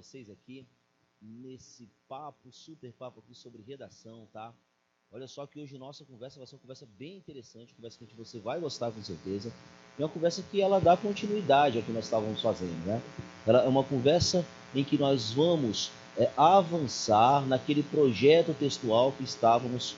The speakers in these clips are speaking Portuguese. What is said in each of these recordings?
vocês aqui nesse super papo aqui sobre redação, tá? Olha só que hoje nossa conversa vai ser uma conversa bem interessante, conversa que você vai gostar com certeza. É uma conversa que ela dá continuidade ao que nós estávamos fazendo, né? Ela é uma conversa em que nós vamos avançar naquele projeto textual que estávamos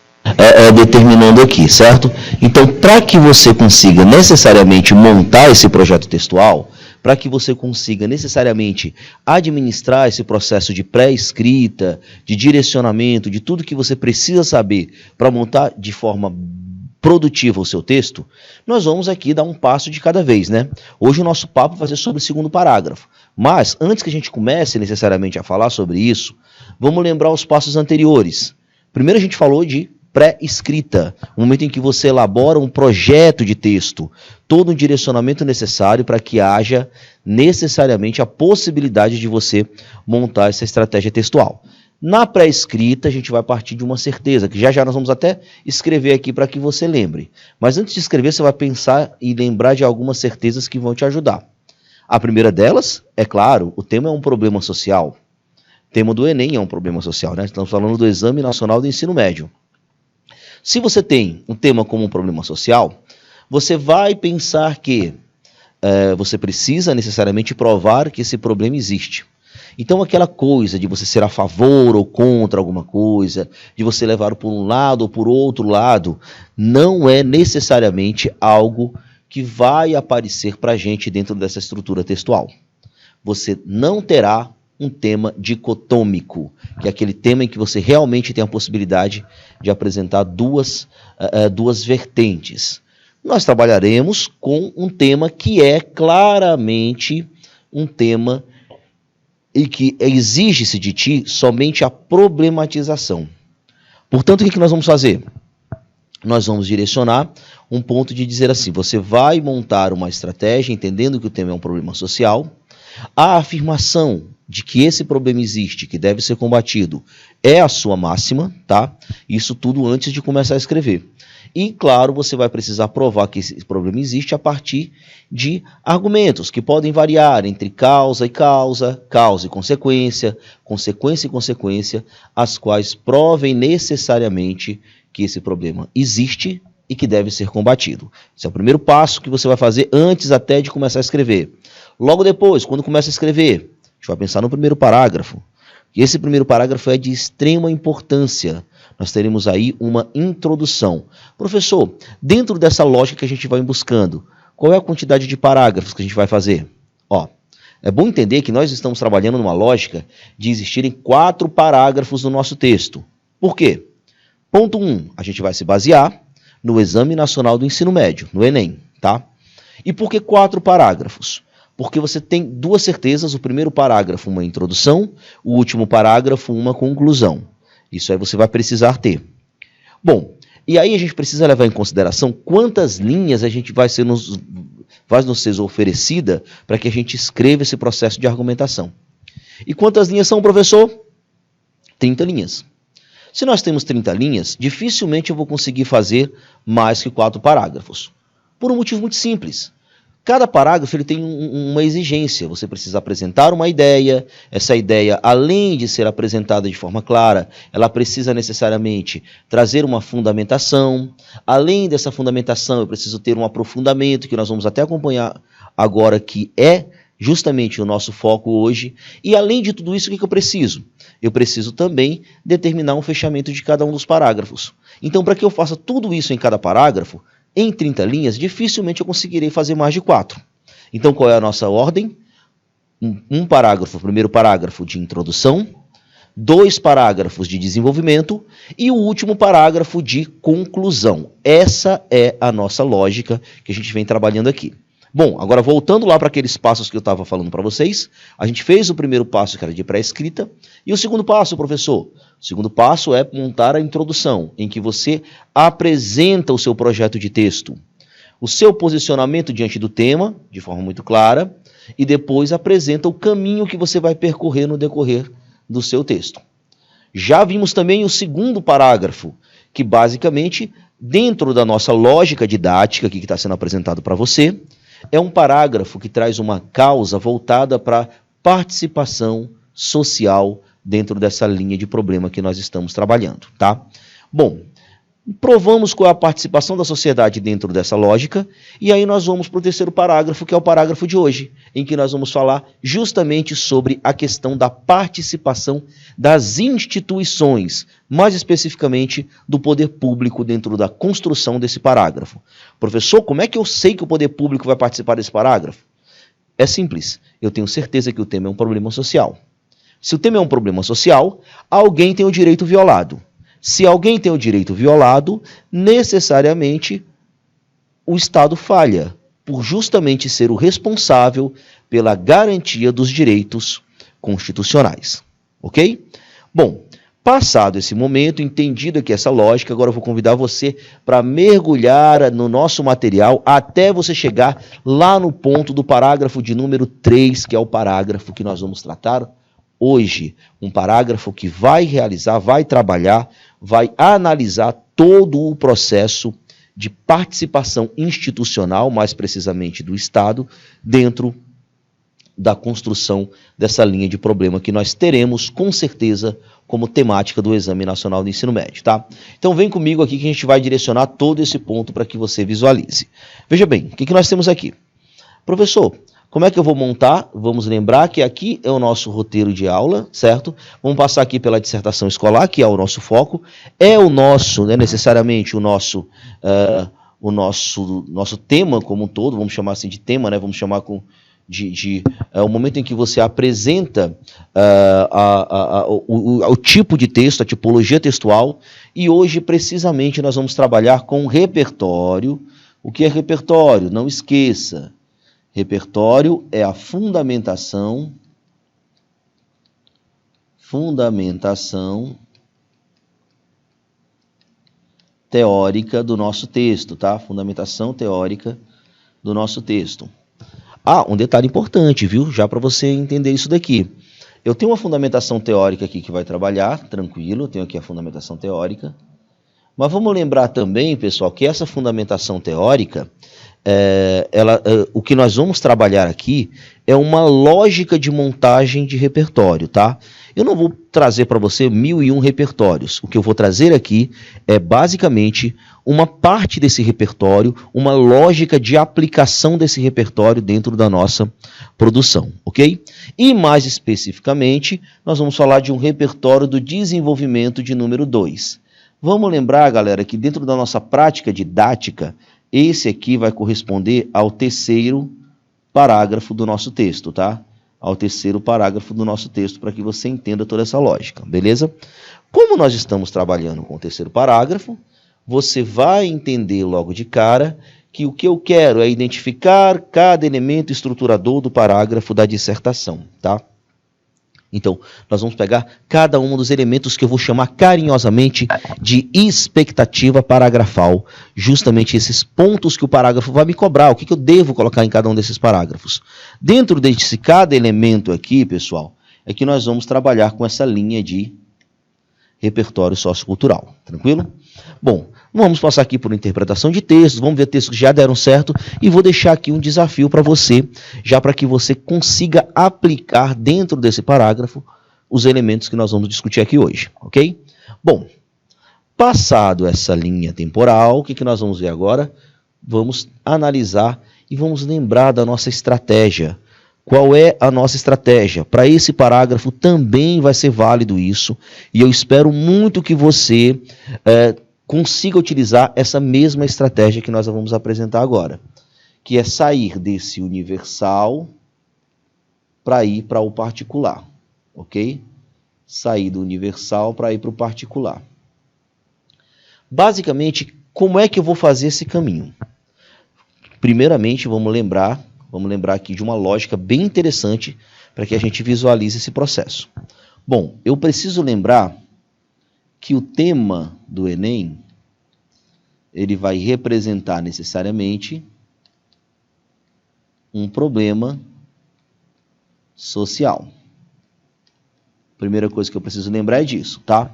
determinando aqui, certo? Então, para que você consiga necessariamente montar esse projeto textual, para que você consiga necessariamente administrar esse processo de pré-escrita, de direcionamento, de tudo que você precisa saber para montar de forma produtiva o seu texto, nós vamos aqui dar um passo de cada vez, né? Hoje o nosso papo vai ser sobre o segundo parágrafo, mas antes que a gente comece necessariamente a falar sobre isso, vamos lembrar os passos anteriores. Primeiro a gente falou de pré-escrita, o momento em que você elabora um projeto de texto, todo um direcionamento necessário para que haja necessariamente a possibilidade de você montar essa estratégia textual. Na pré-escrita, a gente vai partir de uma certeza, que já nós vamos até escrever aqui para que você lembre. Mas antes de escrever, você vai pensar e lembrar de algumas certezas que vão te ajudar. A primeira delas, é claro, o tema é um problema social. O tema do Enem é um problema social, né? Estamos falando do Exame Nacional do Ensino Médio. Se você tem um tema como um problema social, você vai pensar que você precisa necessariamente provar que esse problema existe. Então aquela coisa de você ser a favor ou contra alguma coisa, de você levar por um lado ou por outro lado, não é necessariamente algo que vai aparecer para a gente dentro dessa estrutura textual. Você não terá um tema dicotômico, que é aquele tema em que você realmente tem a possibilidade de apresentar duas vertentes. Nós trabalharemos com um tema que é claramente um tema e que exige-se de ti somente a problematização. Portanto, o que nós vamos fazer? Nós vamos direcionar um ponto de dizer assim, você vai montar uma estratégia, entendendo que o tema é um problema social, a afirmação de que esse problema existe, que deve ser combatido, é a sua máxima, tá? Isso tudo antes de começar a escrever. E, claro, você vai precisar provar que esse problema existe a partir de argumentos que podem variar entre causa e consequência, consequência e consequência, as quais provem necessariamente que esse problema existe e que deve ser combatido. Esse é o primeiro passo que você vai fazer antes até de começar a escrever. Logo depois, quando começa a escrever, a gente vai pensar no primeiro parágrafo. E esse primeiro parágrafo é de extrema importância. Nós teremos aí uma introdução. Professor, dentro dessa lógica que a gente vai buscando, qual é a quantidade de parágrafos que a gente vai fazer? É bom entender que nós estamos trabalhando numa lógica de existirem 4 parágrafos no nosso texto. Por quê? Ponto 1, a gente vai se basear no Exame Nacional do Ensino Médio, no Enem, tá? E por que 4 parágrafos? Porque você tem 2 certezas, o primeiro parágrafo uma introdução, o último parágrafo uma conclusão. Isso aí você vai precisar ter. Bom, e aí a gente precisa levar em consideração quantas linhas a gente vai nos ser oferecida para que a gente escreva esse processo de argumentação. E quantas linhas são, professor? 30 linhas. Se nós temos 30 linhas, dificilmente eu vou conseguir fazer mais que 4 parágrafos. Por um motivo muito simples. Cada parágrafo ele tem uma exigência, você precisa apresentar uma ideia, essa ideia, além de ser apresentada de forma clara, ela precisa necessariamente trazer uma fundamentação, além dessa fundamentação eu preciso ter um aprofundamento, que nós vamos até acompanhar agora, que é justamente o nosso foco hoje, e além de tudo isso, o que eu preciso? Eu preciso também determinar um fechamento de cada um dos parágrafos. Então, para que eu faça tudo isso em cada parágrafo, em 30 linhas, dificilmente eu conseguirei fazer mais de 4. Então, qual é a nossa ordem? Um parágrafo, primeiro parágrafo de introdução, 2 parágrafos de desenvolvimento e o último parágrafo de conclusão. Essa é a nossa lógica que a gente vem trabalhando aqui. Bom, agora voltando lá para aqueles passos que eu estava falando para vocês, a gente fez o primeiro passo, que era de pré-escrita, e o segundo passo, professor? O segundo passo é montar a introdução, em que você apresenta o seu projeto de texto, o seu posicionamento diante do tema, de forma muito clara, e depois apresenta o caminho que você vai percorrer no decorrer do seu texto. Já vimos também o segundo parágrafo, que basicamente, dentro da nossa lógica didática, aqui que está sendo apresentado para você, é um parágrafo que traz uma causa voltada para participação social dentro dessa linha de problema que nós estamos trabalhando, tá? Bom, provamos qual é a participação da sociedade dentro dessa lógica, e aí nós vamos para o terceiro parágrafo, que é o parágrafo de hoje, em que nós vamos falar justamente sobre a questão da participação das instituições, mais especificamente do poder público dentro da construção desse parágrafo. Professor, como é que eu sei que o poder público vai participar desse parágrafo? É simples, eu tenho certeza que o tema é um problema social. Se o tema é um problema social, alguém tem o direito violado. Se alguém tem o direito violado, necessariamente o Estado falha, por justamente ser o responsável pela garantia dos direitos constitucionais. Ok? Bom, passado esse momento, entendido aqui essa lógica, agora eu vou convidar você para mergulhar no nosso material até você chegar lá no ponto do parágrafo de número 3, que é o parágrafo que nós vamos tratar hoje. Um parágrafo que vai realizar, vai trabalhar, vai analisar todo o processo de participação institucional, mais precisamente do Estado, dentro da construção dessa linha de problema que nós teremos, com certeza, como temática do Exame Nacional do Ensino Médio, tá? Então vem comigo aqui que a gente vai direcionar todo esse ponto para que você visualize. Veja bem, o que nós temos aqui? Professor, como é que eu vou montar? Vamos lembrar que aqui é o nosso roteiro de aula, certo? Vamos passar aqui pela dissertação escolar, que é o nosso foco. É o nosso, né, necessariamente o nosso tema como um todo, vamos chamar assim de tema, né? Vamos chamar o momento em que você apresenta o tipo de texto, a tipologia textual, e hoje precisamente nós vamos trabalhar com repertório. O que é repertório? Não esqueça. Repertório é a fundamentação teórica do nosso texto, tá? Fundamentação teórica do nosso texto. Ah, um detalhe importante, viu? Já para você entender isso daqui. Eu tenho uma fundamentação teórica aqui que vai trabalhar, tranquilo, eu tenho aqui a fundamentação teórica. Mas vamos lembrar também, pessoal, que essa fundamentação teórica, o que nós vamos trabalhar aqui é uma lógica de montagem de repertório, tá? Eu não vou trazer para você 1001 repertórios. O que eu vou trazer aqui é basicamente uma parte desse repertório, uma lógica de aplicação desse repertório dentro da nossa produção, ok? E mais especificamente, nós vamos falar de um repertório do desenvolvimento de número 2. Vamos lembrar, galera, que dentro da nossa prática didática, esse aqui vai corresponder ao terceiro parágrafo do nosso texto, tá? Ao terceiro parágrafo do nosso texto, para que você entenda toda essa lógica, beleza? Como nós estamos trabalhando com o terceiro parágrafo, você vai entender logo de cara que o que eu quero é identificar cada elemento estruturador do parágrafo da dissertação, tá? Então, nós vamos pegar cada um dos elementos que eu vou chamar carinhosamente de expectativa paragrafal, justamente esses pontos que o parágrafo vai me cobrar, o que eu devo colocar em cada um desses parágrafos. Dentro desse cada elemento aqui, pessoal, é que nós vamos trabalhar com essa linha de repertório sociocultural, tranquilo? Bom, vamos passar aqui por interpretação de textos, vamos ver textos que já deram certo e vou deixar aqui um desafio para você, já para que você consiga aplicar dentro desse parágrafo os elementos que nós vamos discutir aqui hoje, ok? Bom, passado essa linha temporal, o que nós vamos ver agora? Vamos analisar e vamos lembrar da nossa estratégia. Qual é a nossa estratégia? Para esse parágrafo também vai ser válido isso, e eu espero muito que você consiga utilizar essa mesma estratégia que nós vamos apresentar agora, que é sair desse universal para ir para o particular, ok? Sair do universal para ir para o particular. Basicamente, como é que eu vou fazer esse caminho? Primeiramente, vamos lembrar aqui de uma lógica bem interessante para que a gente visualize esse processo. Bom, eu preciso lembrar que o tema do Enem, ele vai representar necessariamente um problema social. Primeira coisa que eu preciso lembrar é disso, tá?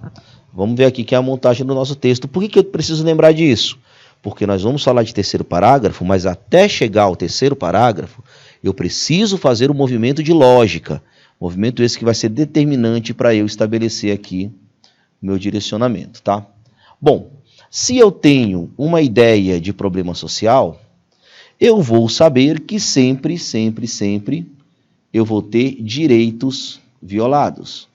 Vamos ver aqui que é a montagem do nosso texto. Por que eu preciso lembrar disso? Porque nós vamos falar de terceiro parágrafo, mas até chegar ao terceiro parágrafo, eu preciso fazer um movimento de lógica. Movimento esse que vai ser determinante para eu estabelecer aqui o meu direcionamento, tá? Bom, se eu tenho uma ideia de problema social, eu vou saber que sempre eu vou ter direitos violados.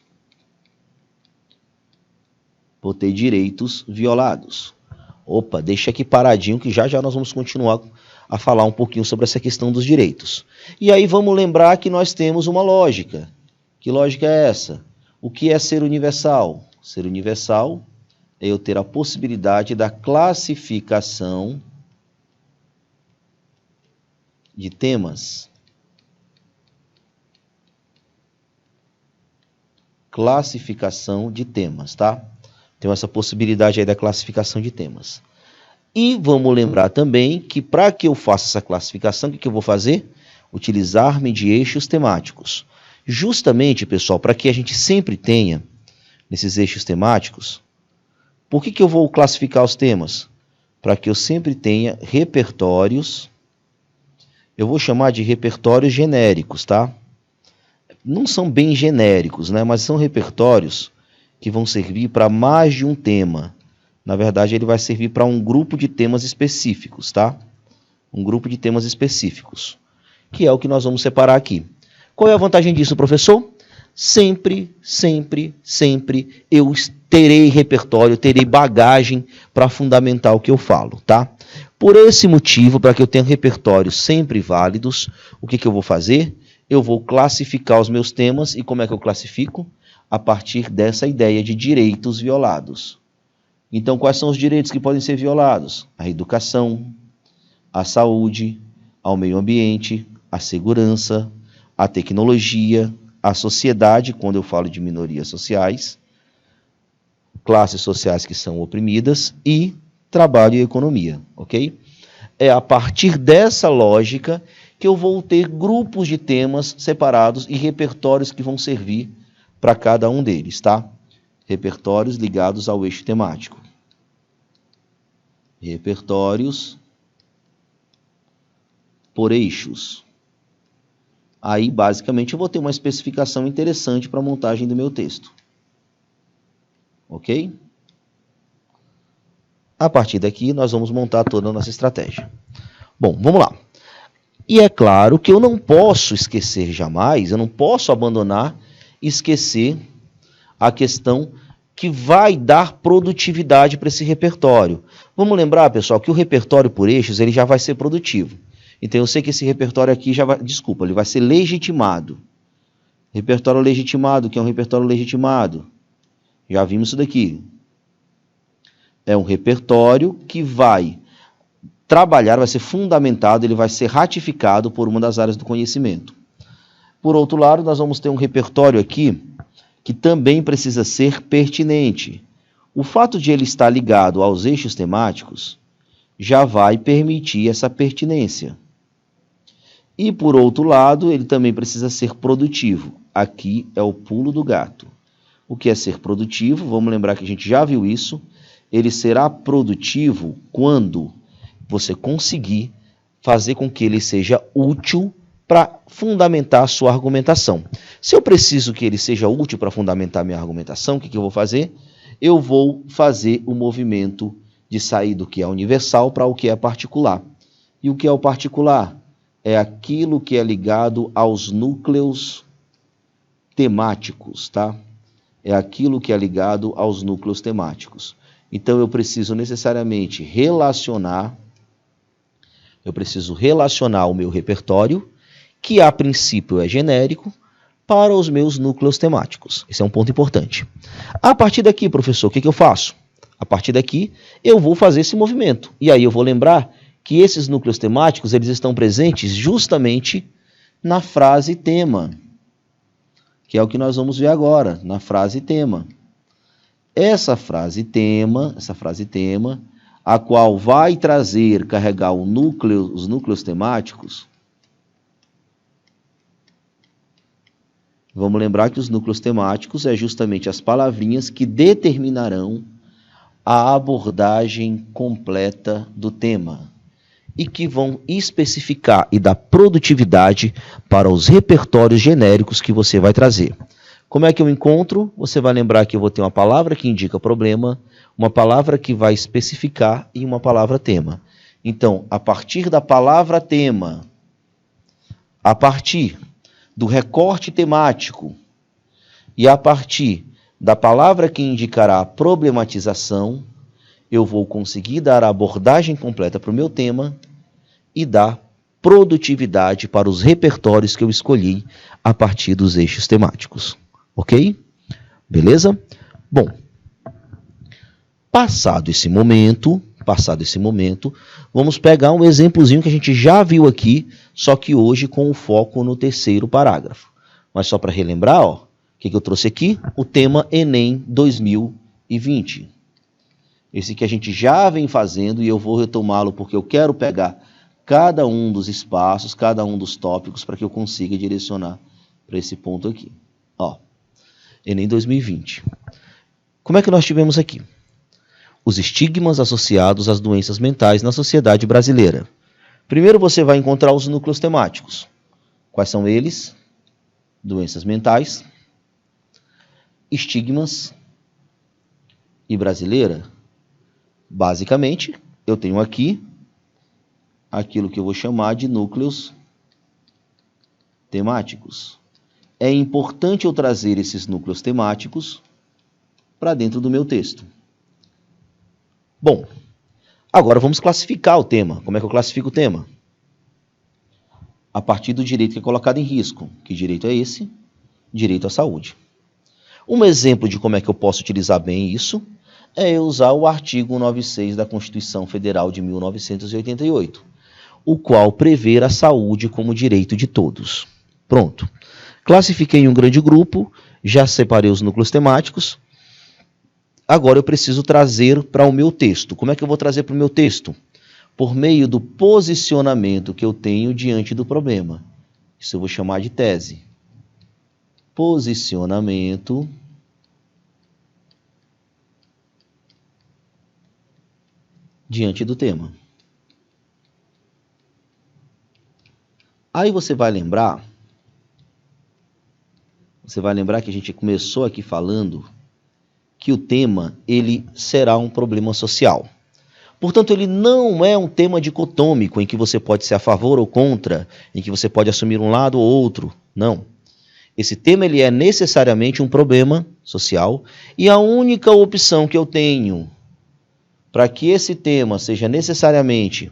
Vou ter direitos violados. Opa, deixa aqui paradinho que já nós vamos continuar a falar um pouquinho sobre essa questão dos direitos. E aí vamos lembrar que nós temos uma lógica. Que lógica é essa? O que é ser universal? Ser universal é eu ter a possibilidade da classificação de temas. Classificação de temas, tá? Tem essa possibilidade aí da classificação de temas. E vamos lembrar também que para que eu faça essa classificação, o que eu vou fazer? Utilizar-me de eixos temáticos. Justamente, pessoal, para que a gente sempre tenha nesses eixos temáticos, por que eu vou classificar os temas? Para que eu sempre tenha repertórios, eu vou chamar de repertórios genéricos, tá? Não são bem genéricos, né? Mas são repertórios que vão servir para mais de um tema. Na verdade, ele vai servir para um grupo de temas específicos, tá? Um grupo de temas específicos, que é o que nós vamos separar aqui. Qual é a vantagem disso, professor? Sempre eu terei repertório, terei bagagem para fundamentar o que eu falo, tá? Por esse motivo, para que eu tenha repertórios sempre válidos, o que eu vou fazer? Eu vou classificar os meus temas, e como é que eu classifico? A partir dessa ideia de direitos violados. Então, quais são os direitos que podem ser violados? A educação, a saúde, ao meio ambiente, a segurança, a tecnologia, a sociedade, quando eu falo de minorias sociais, classes sociais que são oprimidas, e trabalho e economia, ok? É a partir dessa lógica que eu vou ter grupos de temas separados e repertórios que vão servir para cada um deles, tá? Repertórios ligados ao eixo temático. Repertórios por eixos. Aí, basicamente, eu vou ter uma especificação interessante para a montagem do meu texto. Ok? A partir daqui, nós vamos montar toda a nossa estratégia. Bom, vamos lá. E é claro que eu não posso esquecer jamais, eu não posso abandonar e esquecer a questão que vai dar produtividade para esse repertório. Vamos lembrar, pessoal, que o repertório por eixos ele já vai ser produtivo. Então, eu sei que esse repertório aqui já vai... Desculpa, ele vai ser legitimado. Repertório legitimado, que é um repertório legitimado. Já vimos isso daqui. É um repertório que vai trabalhar, vai ser fundamentado, ele vai ser ratificado por uma das áreas do conhecimento. Por outro lado, nós vamos ter um repertório aqui que também precisa ser pertinente. O fato de ele estar ligado aos eixos temáticos já vai permitir essa pertinência. E, por outro lado, ele também precisa ser produtivo. Aqui é o pulo do gato. O que é ser produtivo? Vamos lembrar que a gente já viu isso. Ele será produtivo quando você conseguir fazer com que ele seja útil para fundamentar a sua argumentação. Se eu preciso que ele seja útil para fundamentar a minha argumentação, o que eu vou fazer? Eu vou fazer o movimento de sair do que é universal para o que é particular. E o que é o particular? É aquilo que é ligado aos núcleos temáticos, tá? É aquilo que é ligado aos núcleos temáticos. Então, eu preciso necessariamente relacionar o meu repertório, que a princípio é genérico, para os meus núcleos temáticos. Esse é um ponto importante. A partir daqui, professor, o que eu faço? A partir daqui, eu vou fazer esse movimento. E aí eu vou lembrar que esses núcleos temáticos eles estão presentes justamente na frase tema, que é o que nós vamos ver agora, na frase tema. Essa frase tema, a qual vai carregar os núcleos temáticos. Vamos lembrar que os núcleos temáticos é justamente as palavrinhas que determinarão a abordagem completa do tema. e que vão especificar e dar produtividade para os repertórios genéricos que você vai trazer. Como é que eu encontro? Você vai lembrar que eu vou ter uma palavra que indica problema, uma palavra que vai especificar e uma palavra tema. Então, a partir da palavra tema, a partir do recorte temático e a partir da palavra que indicará a problematização, eu vou conseguir dar a abordagem completa para o meu tema e dar produtividade para os repertórios que eu escolhi a partir dos eixos temáticos. Ok? Beleza? Bom, passado esse momento, vamos pegar um exemplozinho que a gente já viu aqui, só que hoje com o foco no terceiro parágrafo. Mas só para relembrar, ó, o que eu trouxe aqui? O tema Enem 2020. Esse que a gente já vem fazendo e eu vou retomá-lo porque eu quero pegar cada um dos espaços, cada um dos tópicos para que eu consiga direcionar para esse ponto aqui. Ó, Enem 2020. Como é que nós tivemos aqui? Os estigmas associados às doenças mentais na sociedade brasileira. Primeiro você vai encontrar os núcleos temáticos. Quais são eles? Doenças mentais, estigmas e brasileira. Basicamente, eu tenho aqui aquilo que eu vou chamar de núcleos temáticos. É importante eu trazer esses núcleos temáticos para dentro do meu texto. Bom, agora vamos classificar o tema. Como é que eu classifico o tema? A partir do direito que é colocado em risco. Que direito é esse? Direito à saúde. Um exemplo de como é que eu posso utilizar bem isso é eu usar o artigo 196 da Constituição Federal de 1988, o qual prevê a saúde como direito de todos. Pronto. Classifiquei em um grande grupo, já separei os núcleos temáticos. Agora eu preciso trazer para o meu texto. Como é que eu vou trazer para o meu texto? Por meio do posicionamento que eu tenho diante do problema. Isso eu vou chamar de tese. Posicionamento diante do tema. Aí você vai lembrar que a gente começou aqui falando que o tema ele será um problema social. Portanto, ele não é um tema dicotômico em que você pode ser a favor ou contra, em que você pode assumir um lado ou outro. Não. Esse tema ele é necessariamente um problema social e a única opção que eu tenho para que esse tema seja necessariamente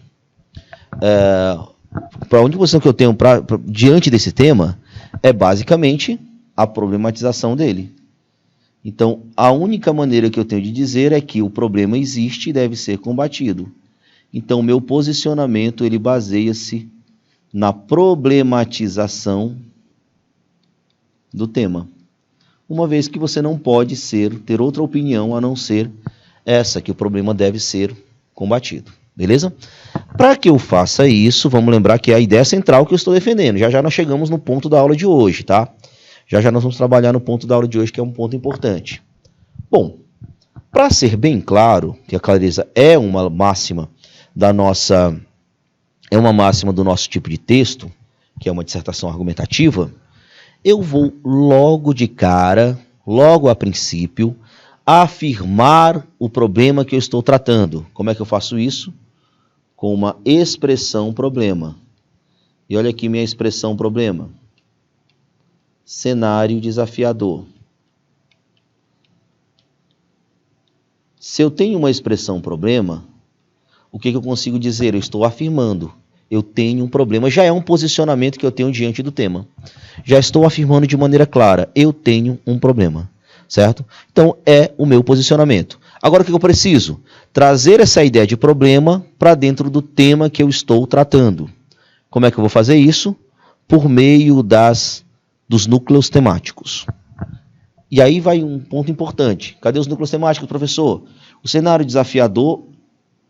para a única opção que eu tenho diante desse tema é basicamente a problematização dele. Então, a única maneira que eu tenho de dizer é que o problema existe e deve ser combatido. Então, o meu posicionamento ele baseia-se na problematização do tema. Uma vez que você não pode ter outra opinião a não ser essa, que o problema deve ser combatido. Beleza? Para que eu faça isso, vamos lembrar que é a ideia central que eu estou defendendo. Já nós chegamos no ponto da aula de hoje, tá? Já nós vamos trabalhar no ponto da aula de hoje, que é um ponto importante. Bom, para ser bem claro que a clareza é uma máxima do nosso tipo de texto, que é uma dissertação argumentativa, eu vou logo de cara, logo a princípio, afirmar o problema que eu estou tratando. Como é que eu faço isso? Com uma expressão problema. E olha aqui minha expressão problema. Cenário desafiador. Se eu tenho uma expressão problema, o que eu consigo dizer? Eu estou afirmando. Eu tenho um problema. Já é um posicionamento que eu tenho diante do tema. Já estou afirmando de maneira clara. Eu tenho um problema. Certo? Então, é o meu posicionamento. Agora, o que eu preciso? Trazer essa ideia de problema para dentro do tema que eu estou tratando. Como é que eu vou fazer isso? Por meio dos núcleos temáticos. E aí vai um ponto importante. Cadê os núcleos temáticos, professor? O cenário desafiador,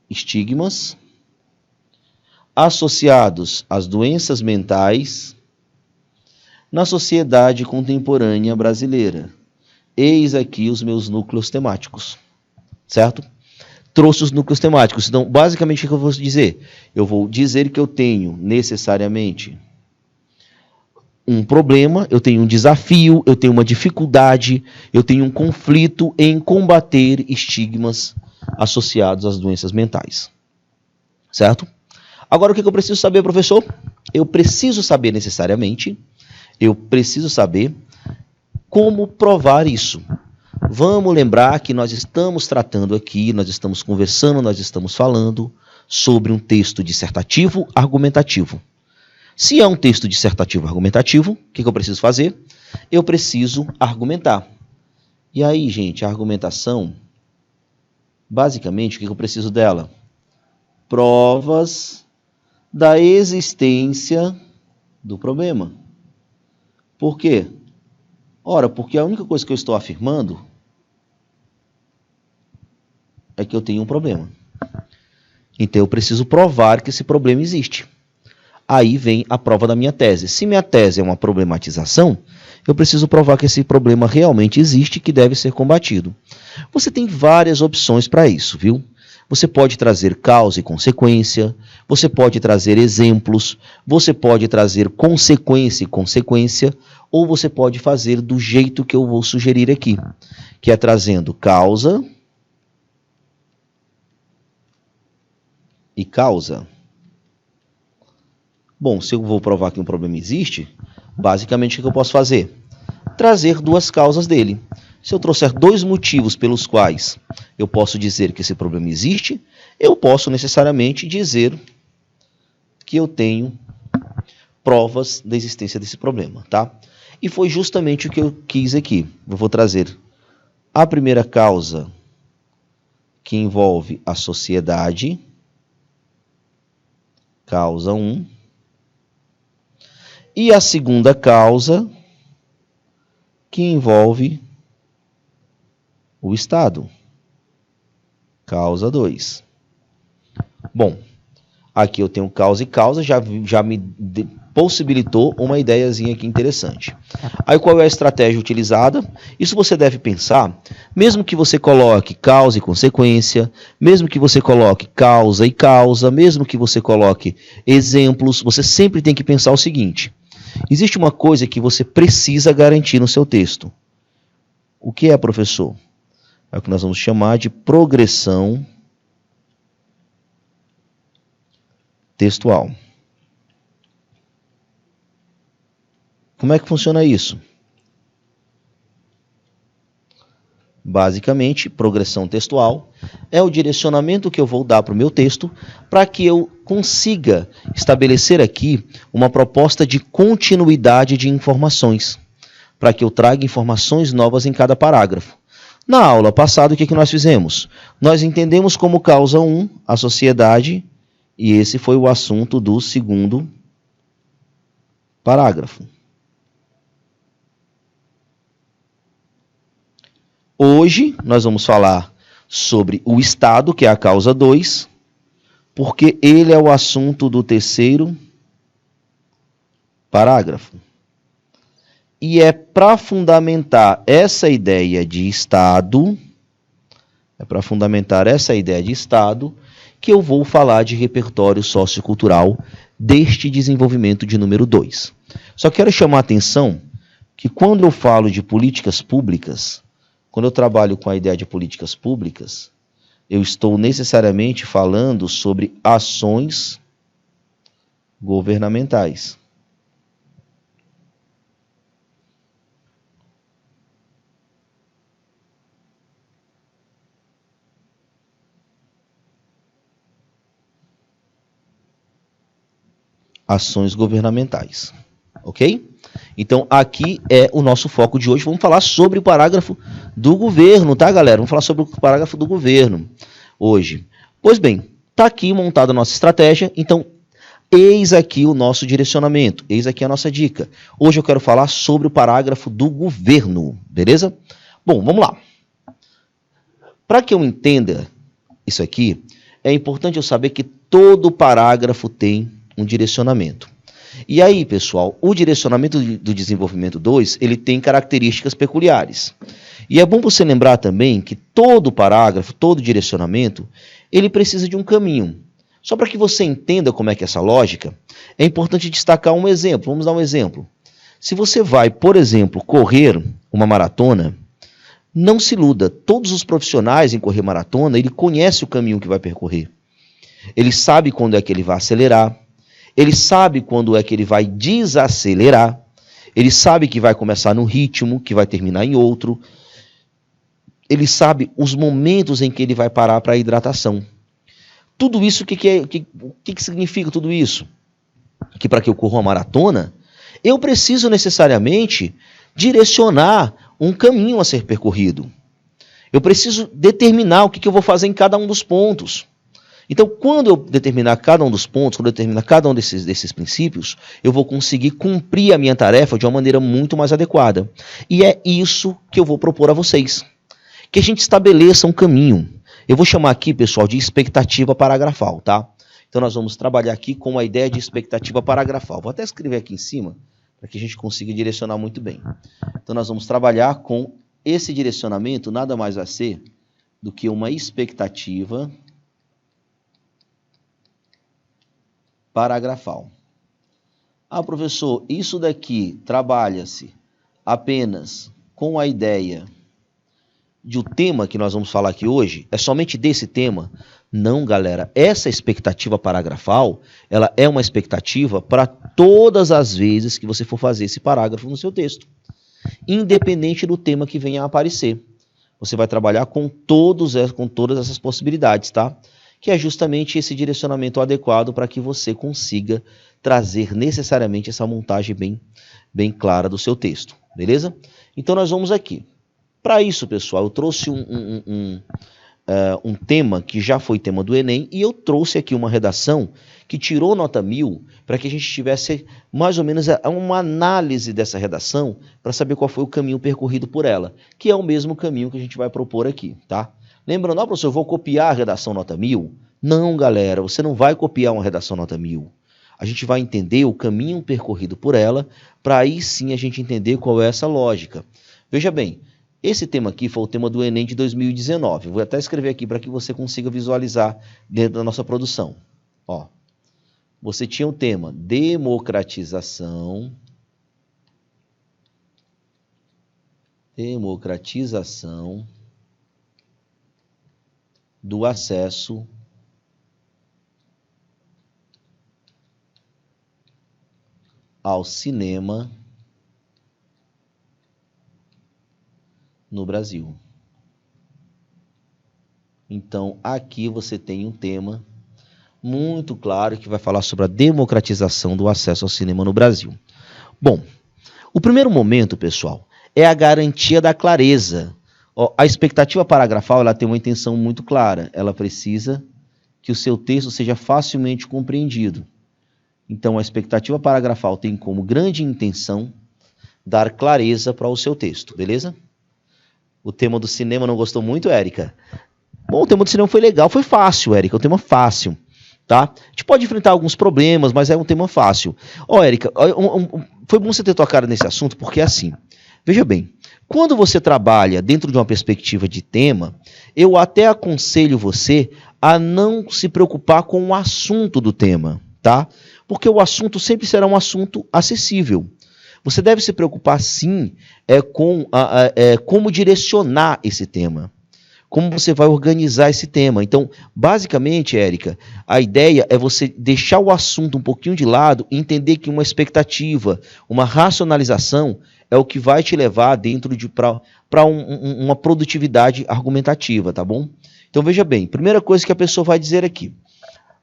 estigmas, associados às doenças mentais na sociedade contemporânea brasileira. Eis aqui os meus núcleos temáticos. Certo? trouxe os núcleos temáticos. Então, basicamente, o que eu vou dizer? Eu vou dizer que eu tenho necessariamente um problema, eu tenho um desafio, eu tenho uma dificuldade, eu tenho um conflito em combater estigmas associados às doenças mentais. Certo? Agora, o que eu preciso saber, professor? Eu preciso saber necessariamente, eu preciso saber como provar isso. Vamos lembrar que nós estamos tratando aqui, nós estamos conversando, nós estamos falando sobre um texto dissertativo argumentativo. Se é um texto dissertativo argumentativo, o que eu preciso fazer? Eu preciso argumentar. E aí, gente, a argumentação, basicamente, o que eu preciso dela? Provas da existência do problema. Por quê? Ora, porque a única coisa que eu estou afirmando é que eu tenho um problema. Então eu preciso provar que esse problema existe. Aí vem a prova da minha tese. Se minha tese é uma problematização, eu preciso provar que esse problema realmente existe e que deve ser combatido. Você tem várias opções para isso, viu? Você pode trazer causa e consequência, você pode trazer exemplos, você pode trazer consequência e consequência, ou você pode fazer do jeito que eu vou sugerir aqui, que é trazendo causa e causa. Bom, se eu vou provar que um problema existe, basicamente o que eu posso fazer? Trazer duas causas dele. Se eu trouxer dois motivos pelos quais eu posso dizer que esse problema existe, eu posso necessariamente dizer que eu tenho provas da existência desse problema, tá? E foi justamente o que eu quis aqui. Eu vou trazer a primeira causa, que envolve a sociedade, causa 1, e a segunda causa, que envolve o Estado, causa 2. Bom, aqui eu tenho causa e causa, já me possibilitou uma ideiazinha aqui interessante. Aí qual é a estratégia utilizada? Isso você deve pensar, mesmo que você coloque causa e consequência, mesmo que você coloque causa e causa, mesmo que você coloque exemplos, você sempre tem que pensar o seguinte: existe uma coisa que você precisa garantir no seu texto. O que é, professor? É o que nós vamos chamar de progressão textual. Como é que funciona isso? Basicamente, progressão textual é o direcionamento que eu vou dar para o meu texto para que eu consiga estabelecer aqui uma proposta de continuidade de informações, para que eu traga informações novas em cada parágrafo. Na aula passada, o que nós fizemos? Nós entendemos como causa 1 a sociedade, e esse foi o assunto do segundo parágrafo. Hoje, nós vamos falar sobre o Estado, que é a causa 2, porque ele é o assunto do terceiro parágrafo. E é para fundamentar essa ideia de Estado, que eu vou falar de repertório sociocultural deste desenvolvimento de número 2. Só quero chamar a atenção que quando eu falo de políticas públicas, quando eu trabalho com a ideia de políticas públicas, eu estou necessariamente falando sobre ações governamentais. Ações governamentais, ok? Então, aqui é o nosso foco de hoje. Vamos falar sobre o parágrafo do governo, tá, galera? Vamos falar sobre o parágrafo do governo hoje. Pois bem, está aqui montada a nossa estratégia, então, eis aqui o nosso direcionamento, eis aqui a nossa dica. Hoje eu quero falar sobre o parágrafo do governo, beleza? Bom, vamos lá. Para que eu entenda isso aqui, é importante eu saber que todo parágrafo tem um direcionamento. E aí, pessoal, o direcionamento do desenvolvimento 2, ele tem características peculiares. E é bom você lembrar também que todo parágrafo, todo direcionamento, ele precisa de um caminho. Só para que você entenda como é que é essa lógica, é importante destacar um exemplo. Vamos dar um exemplo. Se você vai, por exemplo, correr uma maratona, não se iluda. Todos os profissionais em correr maratona, ele conhece o caminho que vai percorrer. Ele sabe quando é que ele vai acelerar, ele sabe quando é que ele vai desacelerar, ele sabe que vai começar num ritmo, que vai terminar em outro, ele sabe os momentos em que ele vai parar para a hidratação. Tudo isso, o que significa tudo isso? Que para que eu corra uma maratona, eu preciso necessariamente direcionar um caminho a ser percorrido. Eu preciso determinar o que eu vou fazer em cada um dos pontos. Então, quando eu determinar cada um dos pontos, quando eu determinar cada um desses princípios, eu vou conseguir cumprir a minha tarefa de uma maneira muito mais adequada. E é isso que eu vou propor a vocês. Que a gente estabeleça um caminho. Eu vou chamar aqui, pessoal, de expectativa paragrafal, tá? Então, nós vamos trabalhar aqui com a ideia de expectativa paragrafal. Vou até escrever aqui em cima, para que a gente consiga direcionar muito bem. Então, nós vamos trabalhar com esse direcionamento, nada mais vai ser do que uma expectativa paragrafal. Ah, professor, isso daqui trabalha-se apenas com a ideia de o tema que nós vamos falar aqui hoje? É somente desse tema? Não, galera. Essa expectativa paragrafal, ela é uma expectativa para todas as vezes que você for fazer esse parágrafo no seu texto, independente do tema que venha a aparecer. Você vai trabalhar com todas essas possibilidades, tá? Que é justamente esse direcionamento adequado para que você consiga trazer necessariamente essa montagem bem clara do seu texto, beleza? Então nós vamos aqui. Para isso, pessoal, eu trouxe um tema que já foi tema do Enem e eu trouxe aqui uma redação que tirou nota 1000 para que a gente tivesse mais ou menos uma análise dessa redação para saber qual foi o caminho percorrido por ela, que é o mesmo caminho que a gente vai propor aqui, tá? Lembrando, professor, eu vou copiar a redação nota 1000? Não, galera, você não vai copiar uma redação nota 1000. A gente vai entender o caminho percorrido por ela, para aí sim a gente entender qual é essa lógica. Veja bem, esse tema aqui foi o tema do Enem de 2019. Vou até escrever aqui para que você consiga visualizar dentro da nossa produção. Ó, você tinha o tema democratização do acesso ao cinema no Brasil. Então, aqui você tem um tema muito claro que vai falar sobre a democratização do acesso ao cinema no Brasil. Bom, o primeiro momento, pessoal, é a garantia da clareza. A expectativa paragrafal, ela tem uma intenção muito clara. Ela precisa que o seu texto seja facilmente compreendido. Então, a expectativa paragrafal tem como grande intenção dar clareza para o seu texto, beleza? O tema do cinema não gostou muito, Érica? Bom, o tema do cinema foi legal, foi fácil, Érica, é um tema fácil, tá? A gente pode enfrentar alguns problemas, mas é um tema fácil. Érica, foi bom você ter tocado nesse assunto, porque é assim, veja bem, quando você trabalha dentro de uma perspectiva de tema, eu até aconselho você a não se preocupar com o assunto do tema, tá? Porque o assunto sempre será um assunto acessível. Você deve se preocupar, sim, com como direcionar esse tema. Como você vai organizar esse tema. Então, basicamente, Érica, a ideia é você deixar o assunto um pouquinho de lado e entender que uma expectativa, uma racionalização é o que vai te levar dentro para uma produtividade argumentativa, tá bom? Então, veja bem, primeira coisa que a pessoa vai dizer aqui.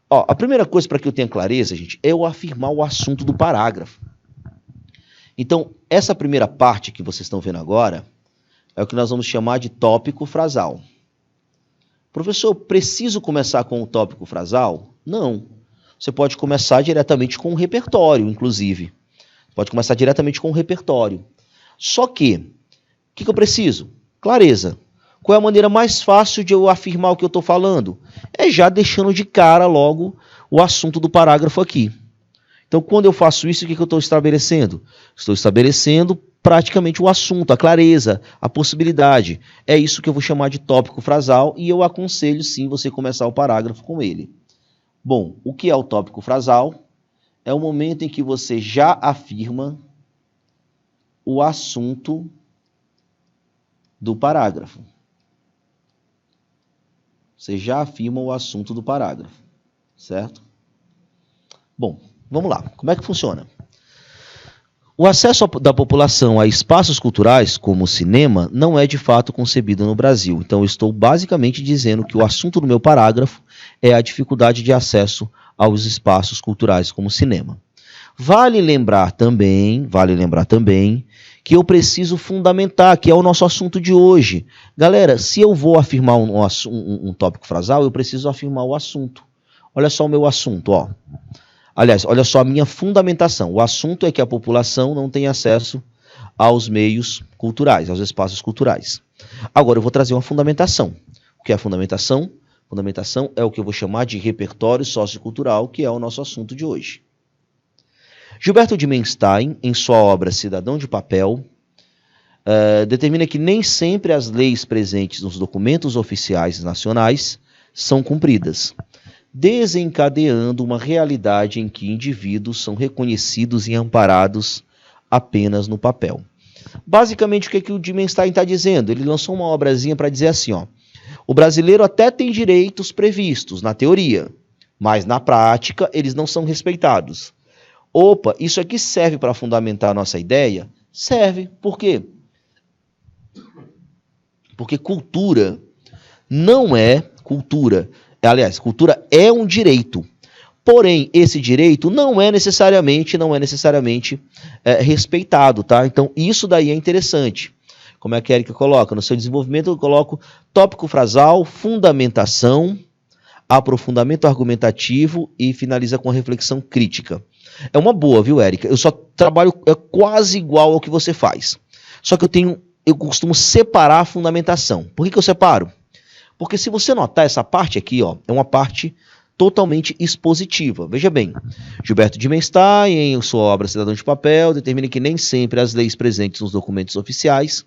A primeira coisa para que eu tenha clareza, gente, é eu afirmar o assunto do parágrafo. Então, essa primeira parte que vocês estão vendo agora é o que nós vamos chamar de tópico frasal. Professor, preciso começar com o tópico frasal? Não. Você pode começar diretamente com o repertório, inclusive. Pode começar diretamente com o repertório. Só que, o que eu preciso? Clareza. Qual é a maneira mais fácil de eu afirmar o que eu estou falando? É já deixando de cara logo o assunto do parágrafo aqui. Então, quando eu faço isso, o que eu estou estabelecendo? Estou estabelecendo praticamente o assunto, a clareza, a possibilidade. É isso que eu vou chamar de tópico frasal e eu aconselho, sim, você começar o parágrafo com ele. Bom, o que é o tópico frasal? É o momento em que você já afirma o assunto do parágrafo. Você já afirma o assunto do parágrafo, certo? Bom, vamos lá. Como é que funciona? O acesso da população a espaços culturais, como o cinema, não é de fato concebido no Brasil. Então, eu estou basicamente dizendo que o assunto do meu parágrafo é a dificuldade de acesso aos espaços culturais, como o cinema. Vale lembrar também que eu preciso fundamentar, que é o nosso assunto de hoje. Galera, se eu vou afirmar um tópico frasal, eu preciso afirmar o assunto. Olha só o meu assunto, ó. Aliás, olha só a minha fundamentação. O assunto é que a população não tem acesso aos meios culturais, aos espaços culturais. Agora eu vou trazer uma fundamentação. O que é a fundamentação? Fundamentação é o que eu vou chamar de repertório sociocultural, que é o nosso assunto de hoje. Gilberto Dimenstein, em sua obra Cidadão de Papel, determina que nem sempre as leis presentes nos documentos oficiais nacionais são cumpridas, desencadeando uma realidade em que indivíduos são reconhecidos e amparados apenas no papel. Basicamente, o que o Dimenstein está dizendo? Ele lançou uma obrazinha para dizer assim, ó, o brasileiro até tem direitos previstos na teoria, mas na prática eles não são respeitados. Opa, isso aqui serve para fundamentar a nossa ideia? Serve. Por quê? Porque cultura não é cultura. Aliás, cultura é um direito. Porém, esse direito não é necessariamente respeitado, tá? Então, isso daí é interessante. Como é que a Érica coloca? No seu desenvolvimento, eu coloco tópico frasal, fundamentação, aprofundamento argumentativo e finaliza com reflexão crítica. É uma boa, viu, Érica? Eu só trabalho quase igual ao que você faz. Só que eu costumo separar a fundamentação. Por que eu separo? Porque se você notar essa parte aqui, ó, é uma parte totalmente expositiva. Veja bem, Gilberto Dimenstein, em sua obra Cidadão de Papel, determina que nem sempre as leis presentes nos documentos oficiais